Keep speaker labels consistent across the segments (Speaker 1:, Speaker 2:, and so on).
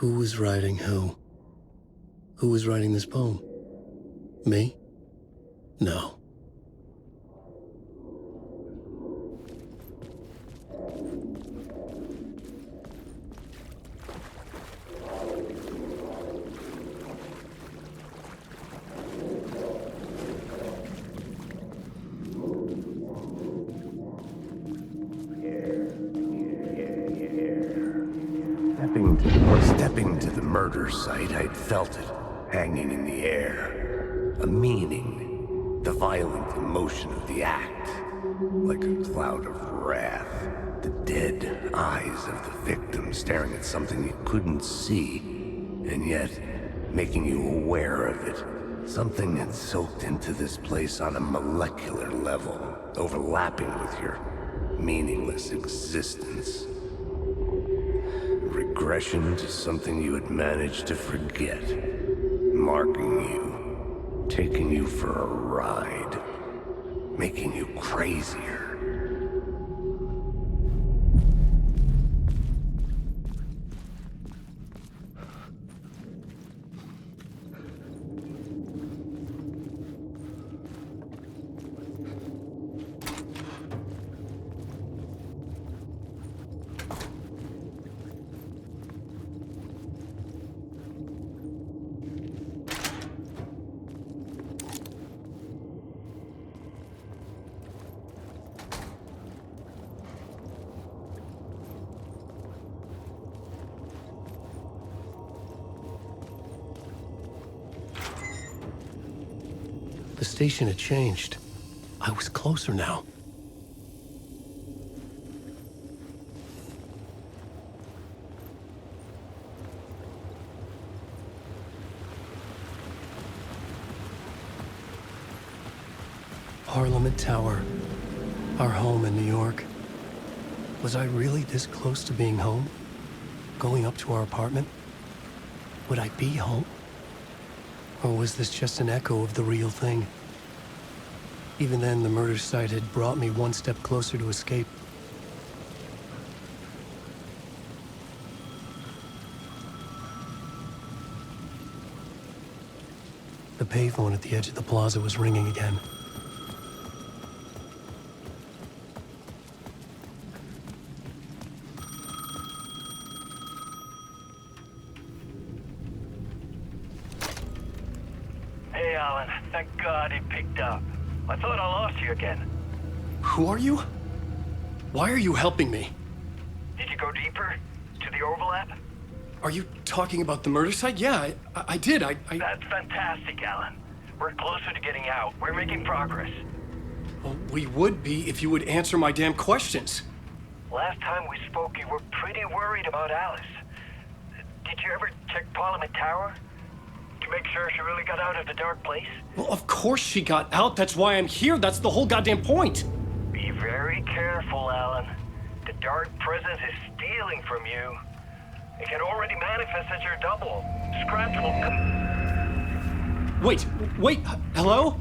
Speaker 1: Who was writing who? Who was writing this poem? Me? No.
Speaker 2: Stepping to the murder site, I'd felt it, hanging in the air. A meaning, the violent emotion of the act, like a cloud of wrath. The dead eyes of the victim staring at something you couldn't see, and yet making you aware of it. Something had soaked into this place on a molecular level, overlapping with your meaningless existence. Regression to something you had managed to forget. Marking you. Taking you for a ride. Making you crazier.
Speaker 1: The station had changed. I was closer now. Parliament Tower. Our home in New York. Was I really this close to being home? Going up to our apartment? Would I be home? Or was this just an echo of the real thing? Even then, the murder site had brought me one step closer to escape. The payphone at the edge of the plaza was ringing again.
Speaker 3: Hey, Alan. Thank God he picked up. I thought I lost you again.
Speaker 1: Who are you? Why are you helping me?
Speaker 3: Did you go deeper? To the overlap?
Speaker 1: Are you talking about the murder site? Yeah, I did.
Speaker 3: That's fantastic, Alan. We're closer to getting out. We're making progress.
Speaker 1: Well, we would be if you would answer my damn questions.
Speaker 3: Last time we spoke, you were pretty worried about Alice. Did you ever check Parliament Tower? To make sure she really got out of the dark place?
Speaker 1: Well, of course she got out. That's why I'm here. That's the whole goddamn point.
Speaker 3: Be very careful, Alan. The dark presence is stealing from you. It can already manifest as your double. Scratch will come.
Speaker 1: Wait, hello?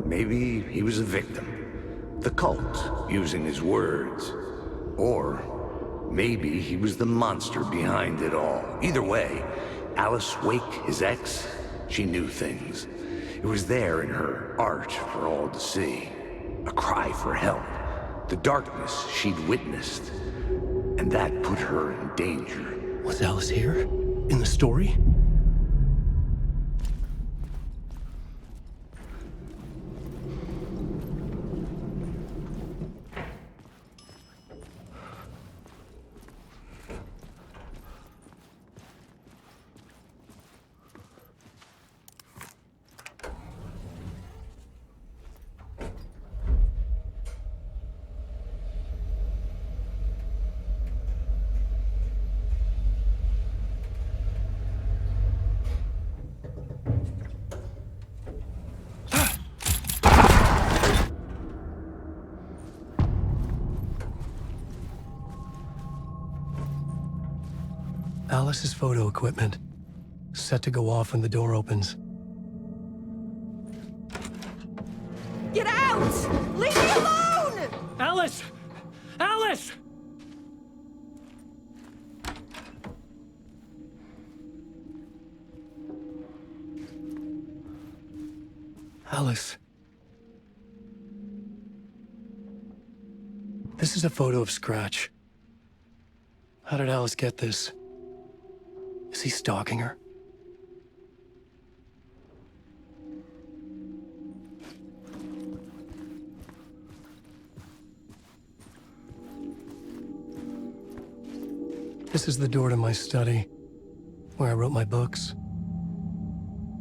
Speaker 2: Maybe he was a victim. The cult, using his words. Or maybe he was the monster behind it all. Either way, Alice Wake, his ex, she knew things. It was there in her art for all to see. A cry for help. The darkness she'd witnessed. And that put her in danger.
Speaker 1: Was Alice here? In the story? Alice's photo equipment, set to go off when the door opens.
Speaker 4: Get out! Leave me alone!
Speaker 1: Alice! Alice! Alice. This is a photo of Scratch. How did Alice get this? Is he stalking her? This is the door to my study, where I wrote my books.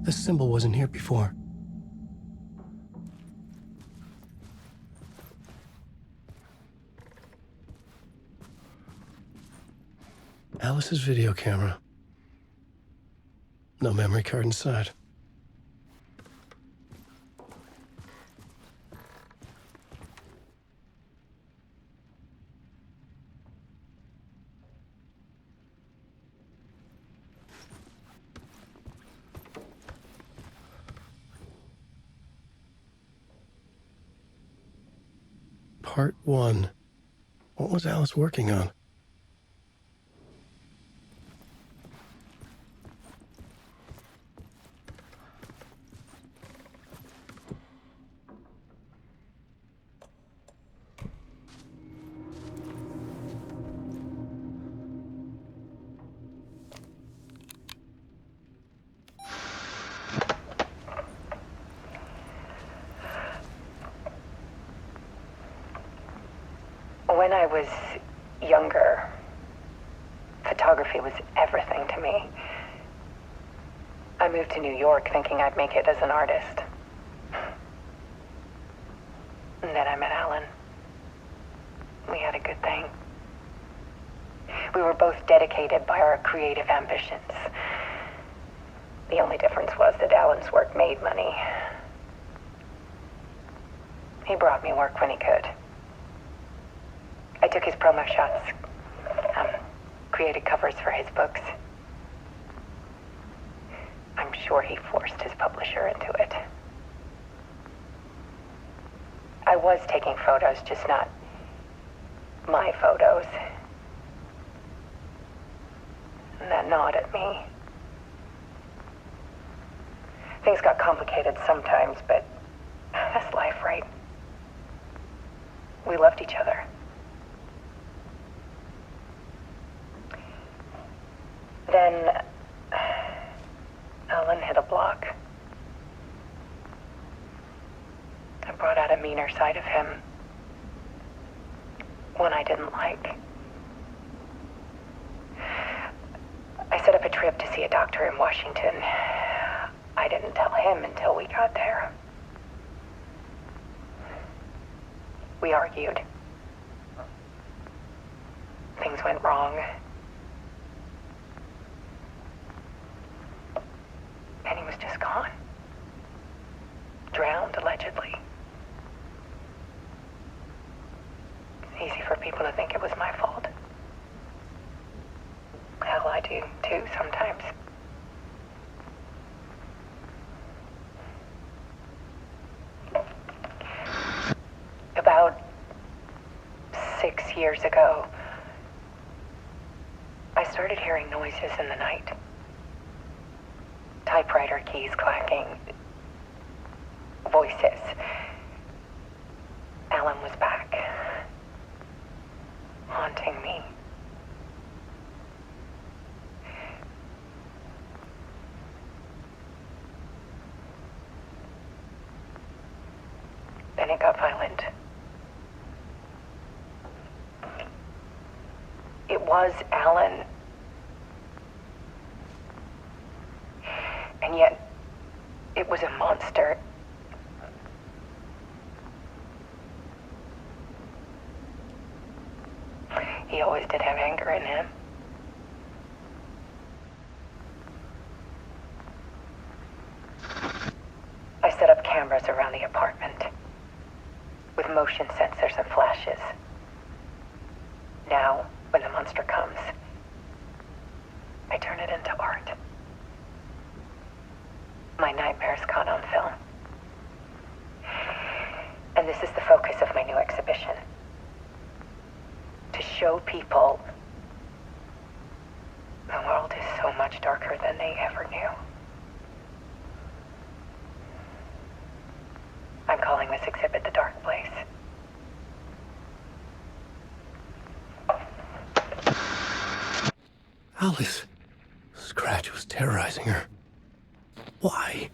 Speaker 1: This symbol wasn't here before. Alice's video camera. No memory card inside. Part 1. What was Alice working on?
Speaker 5: When I was younger, photography was everything to me. I moved to New York thinking I'd make it as an artist. And then I met Alan. We had a good thing. We were both dedicated by our creative ambitions. The only difference was that Alan's work made money. He brought me work when he could. I took his promo shots, created covers for his books. I'm sure he forced his publisher into it. I was taking photos, just not my photos. And that gnawed at me. Things got complicated sometimes, but that's life, right? We loved each other. Then Alan hit a block. I brought out a meaner side of him. One I didn't like. I set up a trip to see a doctor in Washington. I didn't tell him until we got there. We argued. Things went wrong. And he was just gone. Drowned, allegedly. It's easy for people to think it was my fault. Hell, I do too sometimes. About 6 years ago, I started hearing noises in the night. Typewriter keys clacking. Voices. Alan was back. Haunting me. Then it got violent. It was Alan. And yet, it was a monster. He always did have anger in him. I set up cameras around the apartment with motion sensors and flashes. Now, when the monster comes, I it into art. My nightmares caught on film. And this is the focus of my new exhibition. To show people the world is so much darker than they ever knew. I'm calling this exhibit The Dark Place.
Speaker 1: Alice. Scratch was terrorizing her. Why?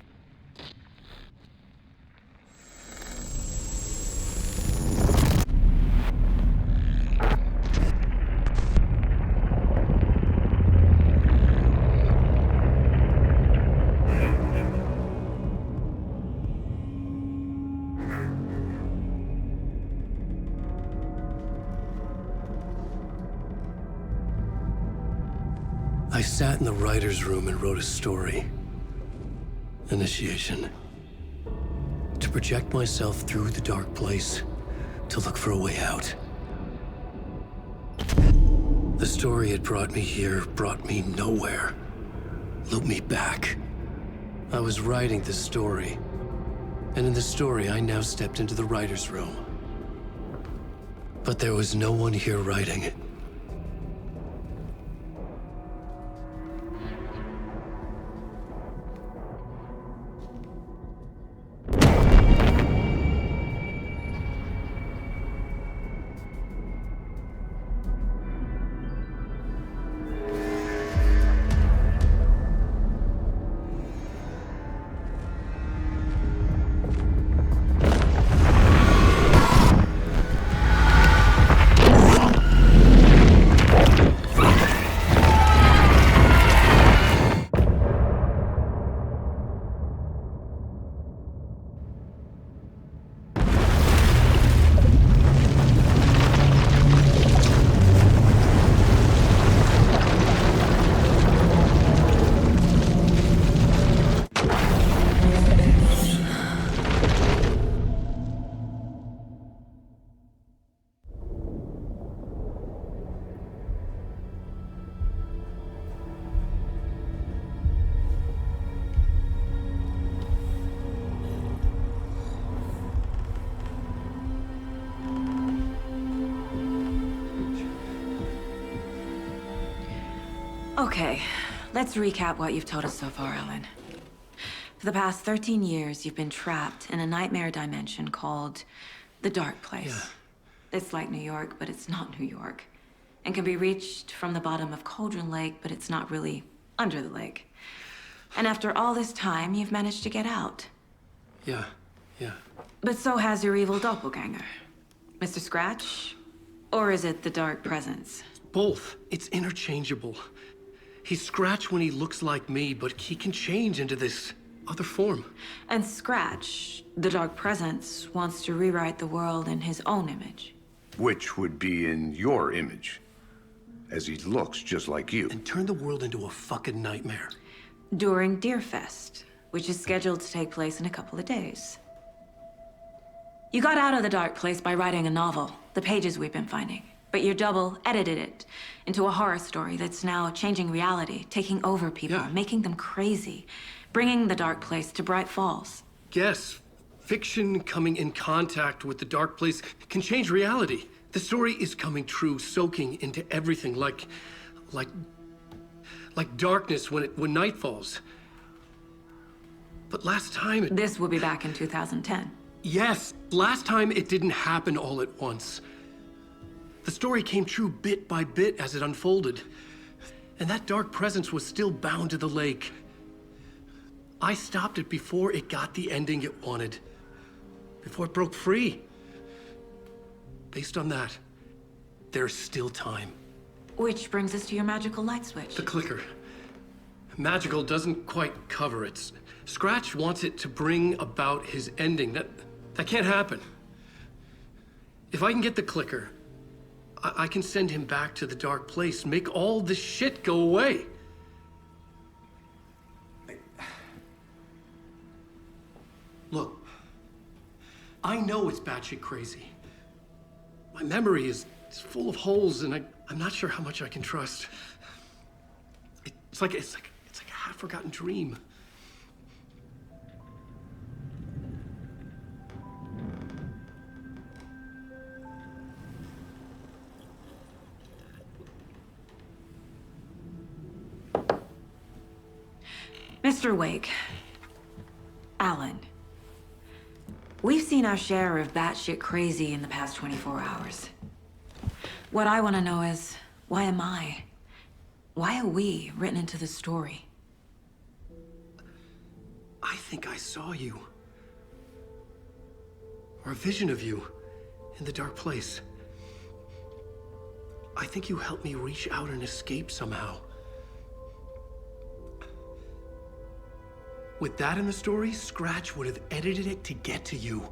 Speaker 1: I sat in the writer's room and wrote a story. Initiation. To project myself through the dark place, to look for a way out. The story had brought me here, brought me nowhere. Looped me back. I was writing the story. And in the story, I now stepped into the writer's room. But there was no one here writing it.
Speaker 6: Okay, let's recap what you've told us so far, Ellen. For the past 13 years, you've been trapped in a nightmare dimension called the Dark Place.
Speaker 1: Yeah.
Speaker 6: It's like New York, but it's not New York. And can be reached from the bottom of Cauldron Lake, but it's not really under the lake. And after all this time, you've managed to get out.
Speaker 1: Yeah.
Speaker 6: But so has your evil doppelganger. Mr. Scratch? Or is it the Dark Presence?
Speaker 1: Both. It's interchangeable. He's Scratch when he looks like me, but he can change into this other form.
Speaker 6: And Scratch, the Dark Presence, wants to rewrite the world in his own image.
Speaker 2: Which would be in your image, as he looks just like you.
Speaker 1: And turn the world into a fucking nightmare.
Speaker 6: During Deerfest, which is scheduled to take place in a couple of days. You got out of the Dark Place by writing a novel, the pages we've been finding. But your double edited it into a horror story that's now changing reality, taking over people,
Speaker 1: Yeah.
Speaker 6: making them crazy, bringing the Dark Place to Bright Falls.
Speaker 1: Yes, fiction coming in contact with the dark place can change reality. The story is coming true, soaking into everything like darkness when night falls. But last time
Speaker 6: This will be back in 2010.
Speaker 1: Yes, last time it didn't happen all at once. The story came true bit by bit as it unfolded. And that dark presence was still bound to the lake. I stopped it before it got the ending it wanted. Before it broke free. Based on that, there's still time.
Speaker 6: Which brings us to your magical light switch.
Speaker 1: The clicker. Magical doesn't quite cover it. Scratch wants it to bring about his ending. That can't happen. If I can get the clicker, I can send him back to the dark place, make all this shit go away. Look, I know it's batshit crazy. My memory is full of holes, and I'm not sure how much I can trust. It's like a half-forgotten dream.
Speaker 6: Mr. Wake. Alan. We've seen our share of batshit crazy in the past 24 hours. What I want to know is, why am I? Why are we written into the story?
Speaker 1: I think I saw you. Or a vision of you in the dark place. I think you helped me reach out and escape somehow. With that in the story, Scratch would have edited it to get to you.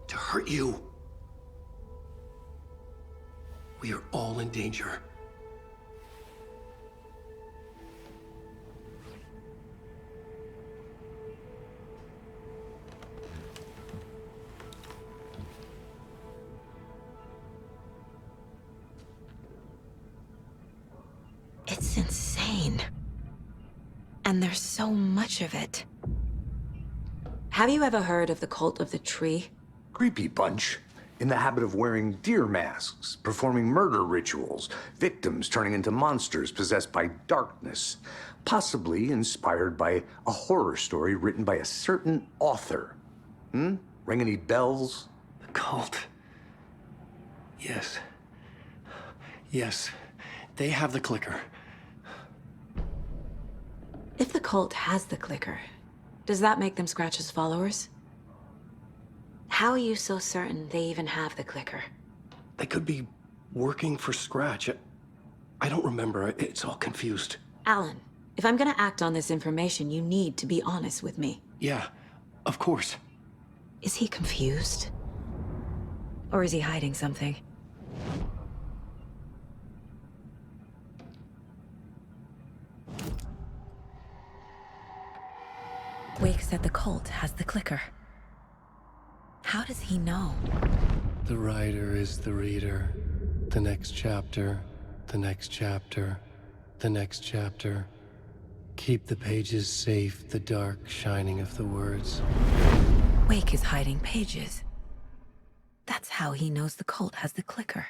Speaker 1: To hurt you. We are all in danger.
Speaker 6: It's insane. And there's so much of it. Have you ever heard of the Cult of the Tree?
Speaker 2: Creepy bunch. In the habit of wearing deer masks, performing murder rituals, victims turning into monsters possessed by darkness, possibly inspired by a horror story written by a certain author. Ring any bells?
Speaker 1: The cult. Yes. Yes. They have the clicker.
Speaker 6: If the cult has the clicker, does that make them Scratch's followers? How are you so certain they even have the clicker?
Speaker 1: They could be working for Scratch. I don't remember. It's all confused.
Speaker 6: Alan, if I'm gonna act on this information, you need to be honest with me.
Speaker 1: Yeah, of course.
Speaker 6: Is he confused? Or is he hiding something? Wake said the cult has the clicker. How does he know?
Speaker 1: The writer is the reader. The next chapter, the next chapter, the next chapter. Keep the pages safe, the dark shining of the words.
Speaker 6: Wake is hiding pages. That's how he knows the cult has the clicker.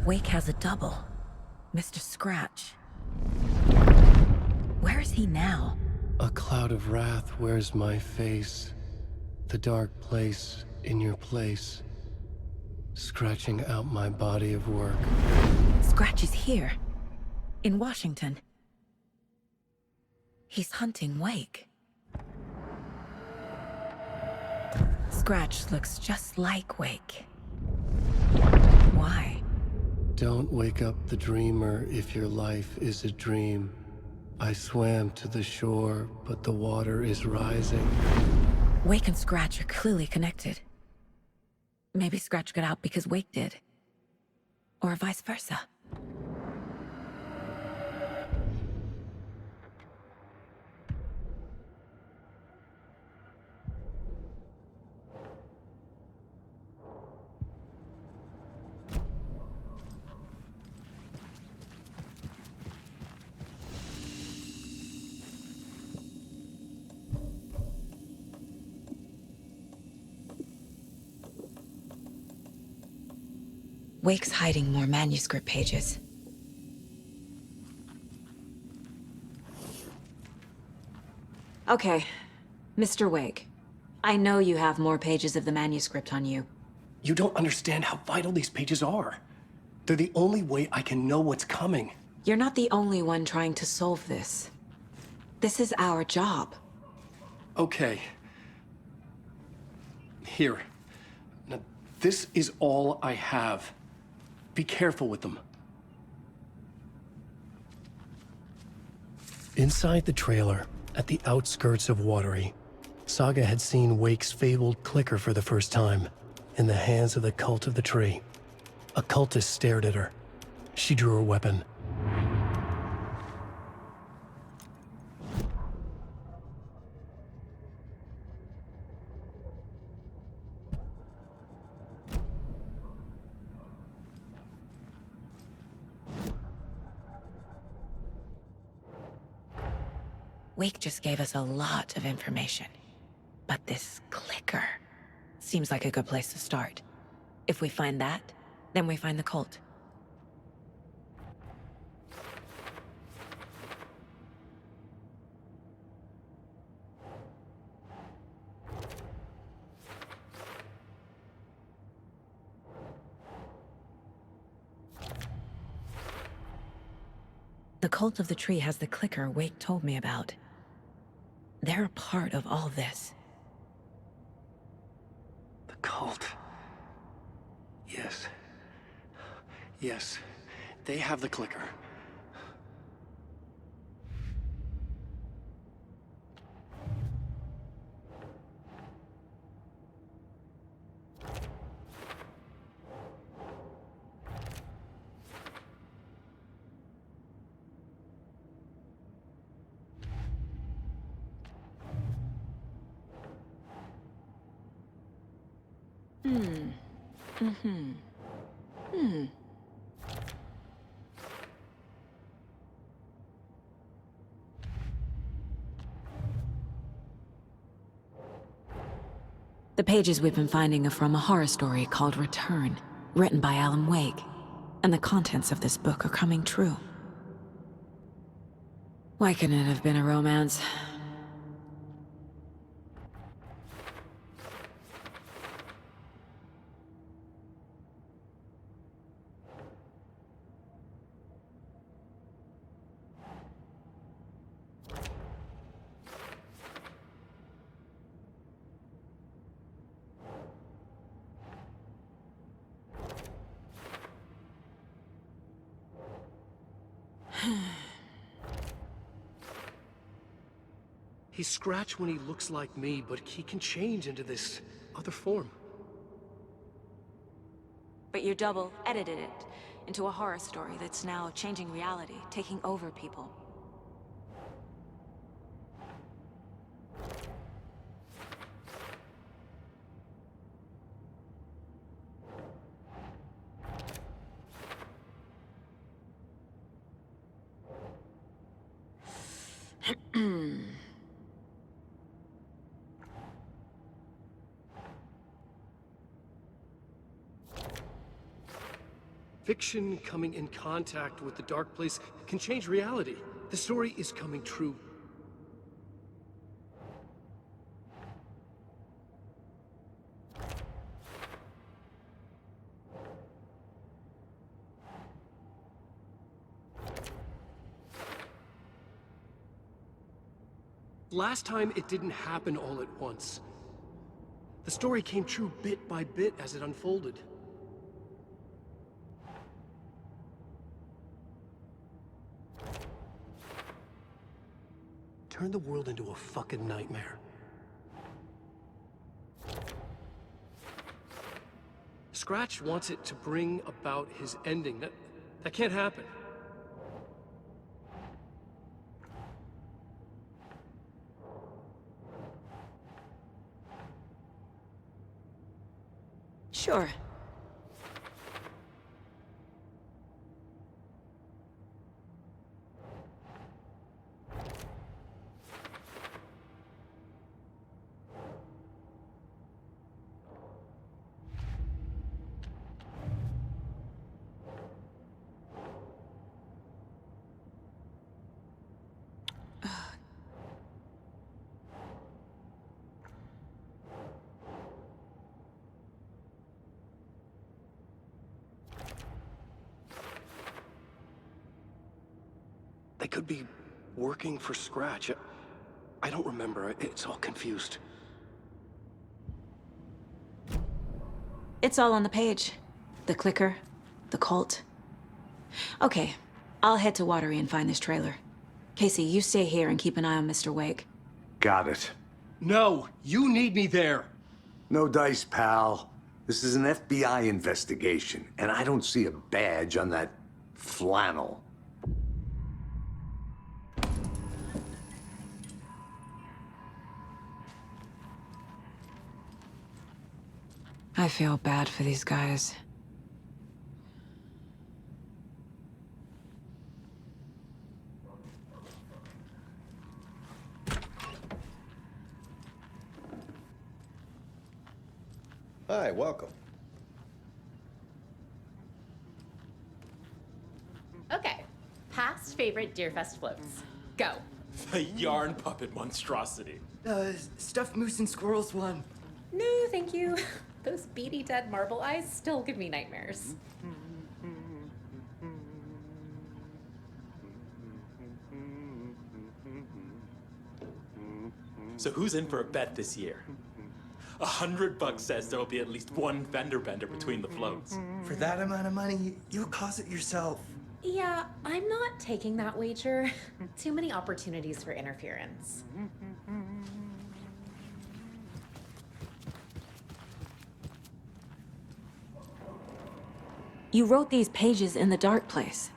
Speaker 6: Wake has a double. Mr. Scratch. Where is he now?
Speaker 1: A cloud of wrath wears my face. The dark place in your place. Scratching out my body of work.
Speaker 6: Scratch is here. In Washington. He's hunting Wake. Scratch looks just like Wake. Why?
Speaker 1: Don't wake up the dreamer if your life is a dream. I swam to the shore, but the water is rising.
Speaker 6: Wake and Scratch are clearly connected. Maybe Scratch got out because Wake did. Or vice versa. Wake's hiding more manuscript pages. Okay, Mr. Wake. I know you have more pages of the manuscript on you.
Speaker 1: You don't understand how vital these pages are. They're the only way I can know what's coming.
Speaker 6: You're not the only one trying to solve this. This is our job.
Speaker 1: Okay. Here. Now, this is all I have. Be careful with them. Inside the trailer, at the outskirts of Watery, Saga had seen Wake's fabled clicker for the first time, in the hands of the Cult of the Tree. A cultist stared at her. She drew her weapon.
Speaker 6: Wake just gave us a lot of information. But this clicker seems like a good place to start. If we find that, then we find the cult. The cult of the tree has the clicker Wake told me about. They're a part of all this.
Speaker 1: The cult. Yes. Yes. They have the clicker.
Speaker 6: The pages we've been finding are from a horror story called Return, written by Alan Wake. And the contents of this book are coming true. Why couldn't it have been a romance?
Speaker 1: He's Scratch when he looks like me, but he can change into this other form.
Speaker 6: But you double edited it into a horror story that's now changing reality, taking over people.
Speaker 1: Fiction coming in contact with the dark place can change reality. The story is coming true. Last time, it didn't happen all at once. The story came true bit by bit as it unfolded. Turn the world into a fucking nightmare. Scratch wants it to bring about his ending. That can't happen.
Speaker 6: Sure.
Speaker 1: They could be working for Scratch. I don't remember. It's all confused.
Speaker 6: It's all on the page. The clicker, the cult. Okay, I'll head to Watery and find this trailer. Casey, you stay here and keep an eye on Mr. Wake.
Speaker 2: Got it.
Speaker 1: No, you need me there.
Speaker 2: No dice, pal. This is an FBI investigation, and I don't see a badge on that flannel.
Speaker 6: I feel bad for these guys.
Speaker 7: Hi, welcome.
Speaker 8: Okay, past favorite Deerfest floats. Go.
Speaker 9: The yarn puppet monstrosity.
Speaker 10: Stuffed moose and squirrels one.
Speaker 8: No, thank you. Those beady dead marble eyes still give me nightmares.
Speaker 9: So who's in for a bet this year? $100 says there'll be at least one fender bender between the floats.
Speaker 10: For that amount of money, you'll cause it yourself.
Speaker 8: Yeah, I'm not taking that wager. Too many opportunities for interference.
Speaker 6: You wrote these pages in the dark place.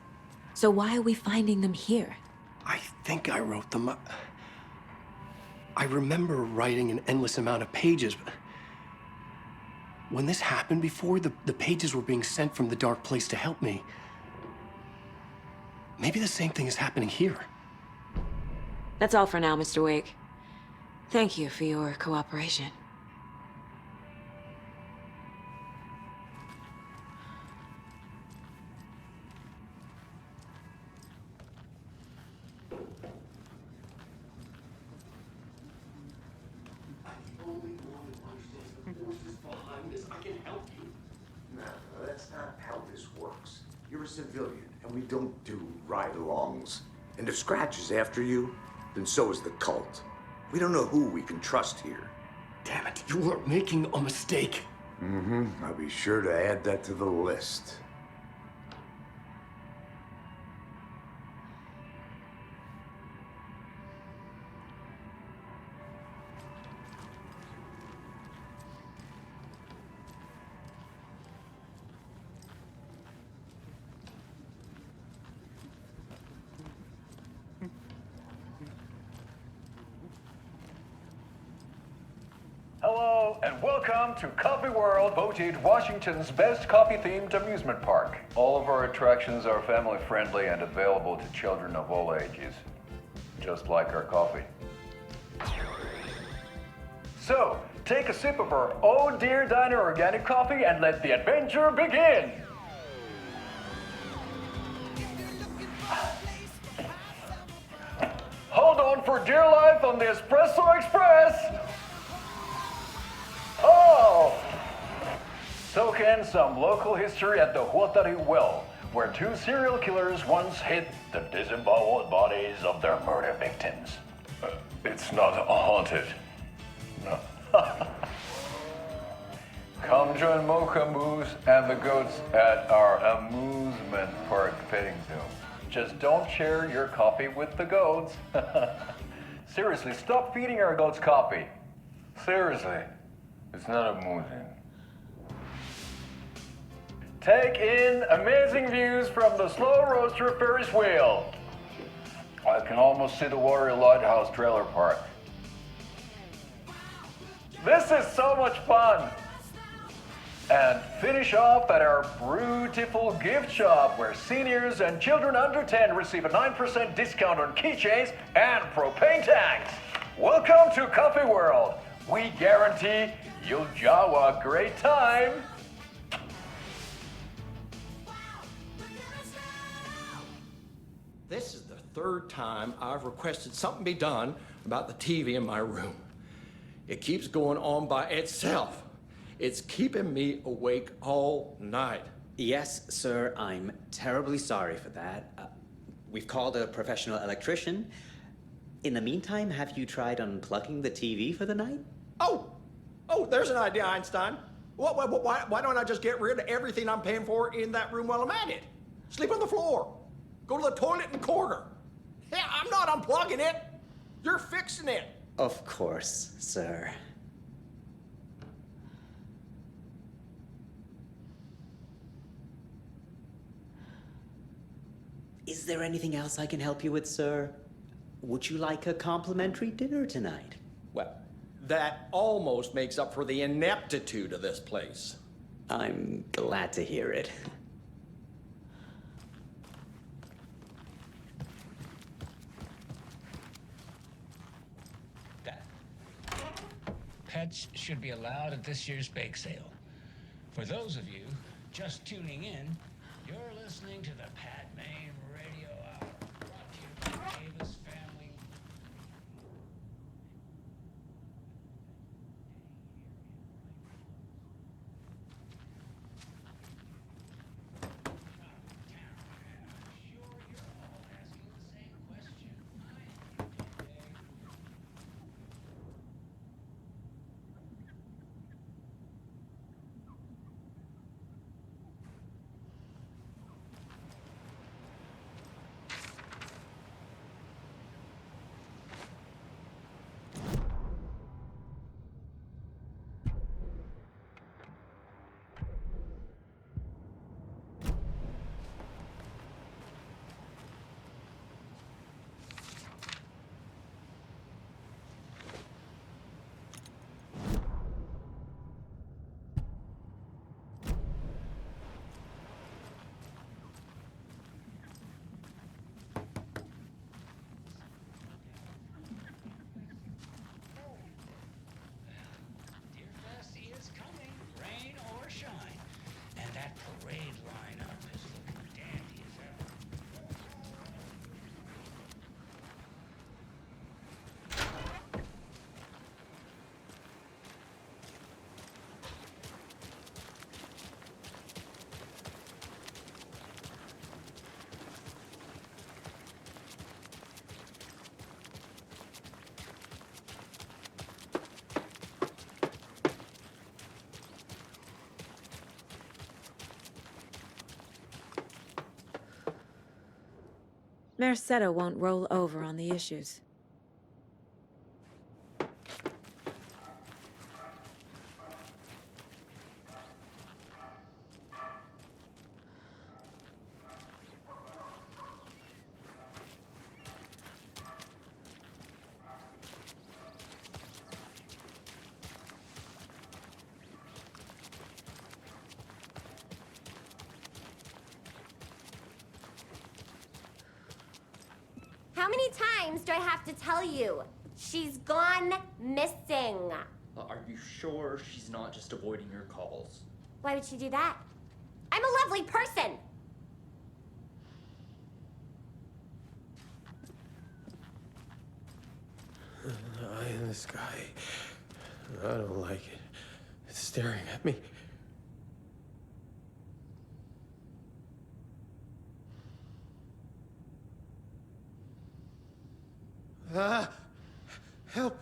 Speaker 6: So why are we finding them here?
Speaker 1: I think I wrote them. I remember writing an endless amount of pages, but when this happened before, the pages were being sent from the dark place to help me. Maybe the same thing is happening here.
Speaker 6: That's all for now, Mr. Wake. Thank you for your cooperation.
Speaker 2: No, that's not how this works. You're a civilian, and we don't do ride-alongs. And if Scratch is after you, then so is the cult. We don't know who we can trust here.
Speaker 1: Damn it, you weren't making a mistake.
Speaker 2: I'll be sure to add that to the list.
Speaker 3: Hello, and welcome to Coffee World, voted Washington's best coffee-themed amusement park. All of our attractions are family-friendly and available to children of all ages, just like our coffee. So, take a sip of our Oh Dear Diner organic coffee and let the adventure begin! Hold on for dear life on the Espresso Express! Oh! Soak in some local history at the Huatari Well, where two serial killers once hid the disemboweled bodies of their murder victims. It's not haunted. No. Come join Mocha Moose and the goats at our amusement park petting zoo. Just don't share your coffee with the goats. Seriously, stop feeding our goats coffee. Seriously. It's not amusing. Take in amazing views from the Slow Roaster Ferris wheel. I can almost see the Warrior Lighthouse trailer park. This is so much fun. And finish off at our beautiful gift shop where seniors and children under 10 receive a 9% discount on keychains and propane tanks. Welcome to Coffee World. We guarantee you'll jaw a great time.
Speaker 7: This is the third time I've requested something be done about the TV in my room. It keeps going on by itself. It's keeping me awake all night.
Speaker 11: Yes, sir, I'm terribly sorry for that. We've called a professional electrician. In the meantime, have you tried unplugging the TV for the night?
Speaker 7: Oh, there's an idea, Einstein. Why don't I just get rid of everything I'm paying for in that room while I'm at it? Sleep on the floor. Go to the toilet in the corner. Hey, I'm not unplugging it. You're fixing it.
Speaker 11: Of course, sir. Is there anything else I can help you with, sir? Would you like a complimentary dinner tonight?
Speaker 7: Well, that almost makes up for the ineptitude of this place.
Speaker 11: I'm glad to hear it.
Speaker 12: Pets should be allowed at this year's bake sale. For those of you just tuning in, you're listening to the Pat Main Radio Hour, brought to you by Davis Family. Parade lineup is looking dandy as ever.
Speaker 6: Merced won't roll over on the issues.
Speaker 13: How many times do I have to tell you? She's gone missing.
Speaker 14: Are you sure she's not just avoiding your calls?
Speaker 13: Why would she do that? I'm a lovely person.
Speaker 1: The eye in the sky. I don't like it. It's staring at me. Ah! Help!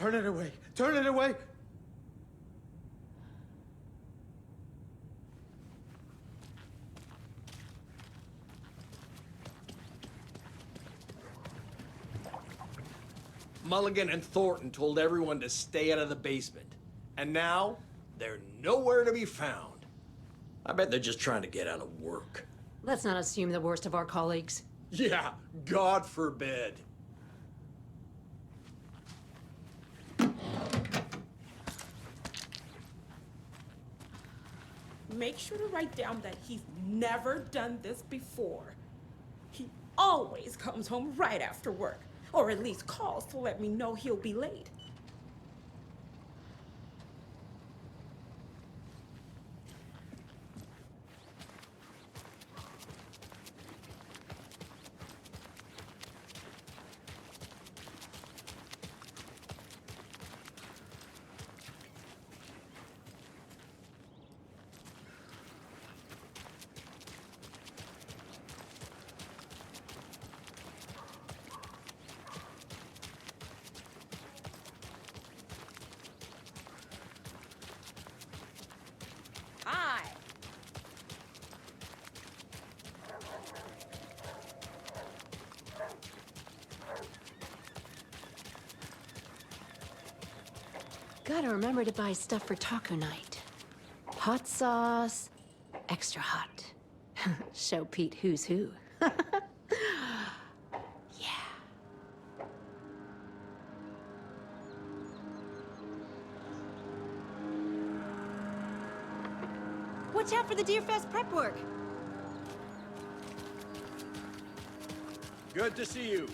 Speaker 1: Turn it away! Turn it away!
Speaker 7: Mulligan and Thornton told everyone to stay out of the basement. And now, they're nowhere to be found. I bet they're just trying to get out of work.
Speaker 15: Let's not assume the worst of our colleagues.
Speaker 7: Yeah, God forbid.
Speaker 16: Make sure to write down that he's never done this before. He always comes home right after work, or at least calls to let me know he'll be late. Hi.
Speaker 15: Gotta remember to buy stuff for taco night. Hot sauce, extra hot. Show Pete who's who.
Speaker 4: Watch out for the Deerfest prep work.
Speaker 7: Good to see you.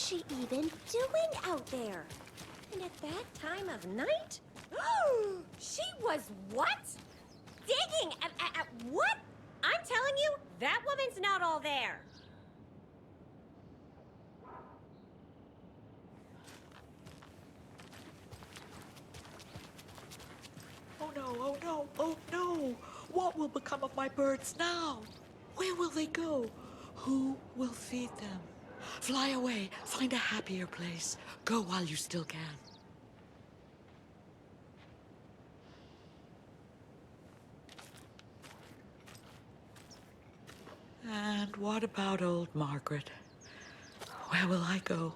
Speaker 13: she even doing out there? And at that time of night? She was what? Digging at what? I'm telling you, that woman's not all there.
Speaker 17: Oh no, oh no, oh no! What will become of my birds now? Where will they go? Who will feed them? Fly away, find a happier place. Go while you still can. And what about old Margaret? Where will I go?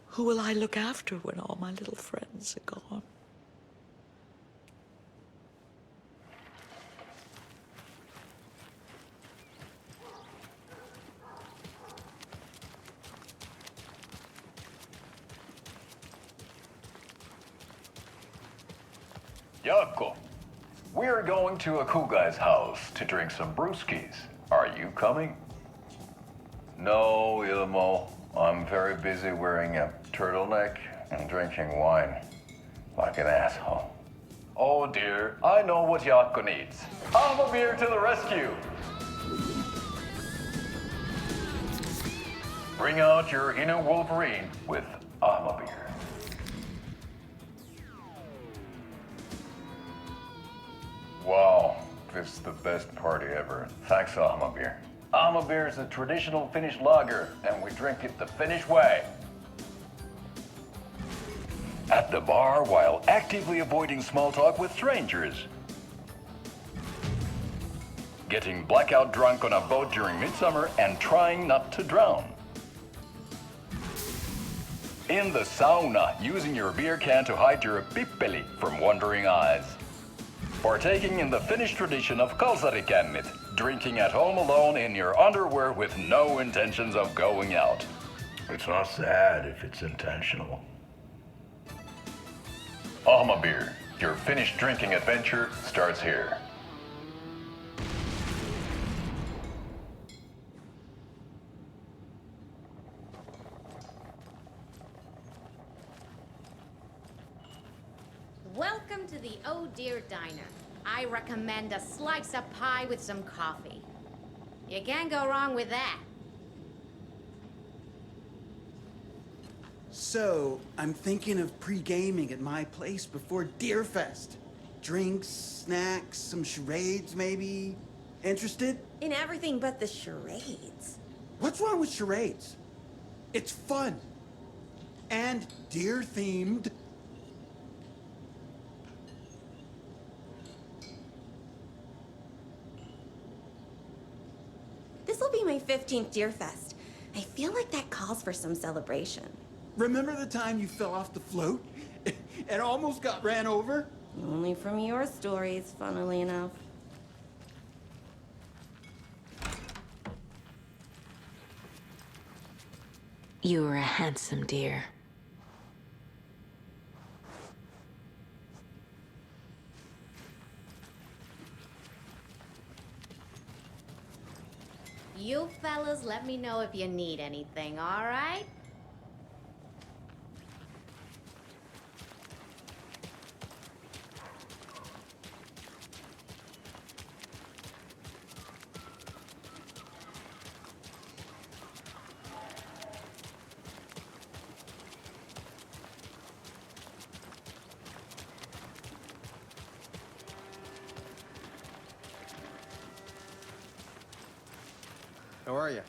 Speaker 17: Who will I look after when all my little friends are gone?
Speaker 3: Yako, we're going to Akugai's house to drink some brewskis. Are you coming? No, Ilmo. I'm very busy wearing a turtleneck and drinking wine. Like an asshole. Oh dear, I know what Yako needs. Amu beer to the rescue! Bring out your inner Wolverine with Amu beer. Wow, this is the best party ever. Thanks, Amu beer. Amu beer is a traditional Finnish lager, and we drink it the Finnish way. At the bar while actively avoiding small talk with strangers. Getting blackout drunk on a boat during midsummer and trying not to drown. In the sauna, using your beer can to hide your pippeli from wandering eyes. Partaking in the Finnish tradition of kalsarikännit, drinking at home alone in your underwear with no intentions of going out. It's not sad if it's intentional. Amu beer, your Finnish drinking adventure starts here.
Speaker 4: Welcome to the Oh Dear Diner. I recommend a slice of pie with some coffee. You can't go wrong with that.
Speaker 10: So, I'm thinking of pre-gaming at my place before Deerfest. Drinks, snacks, some charades maybe. Interested?
Speaker 4: In everything but the charades.
Speaker 10: What's wrong with charades? It's fun. And deer-themed.
Speaker 4: This'll be my 15th Deerfest. I feel like that calls for some celebration.
Speaker 10: Remember the time you fell off the float and almost got ran over?
Speaker 4: Only from your stories, funnily enough.
Speaker 6: You were a handsome deer.
Speaker 4: You fellas let me know if you need anything, all right?
Speaker 7: How are you?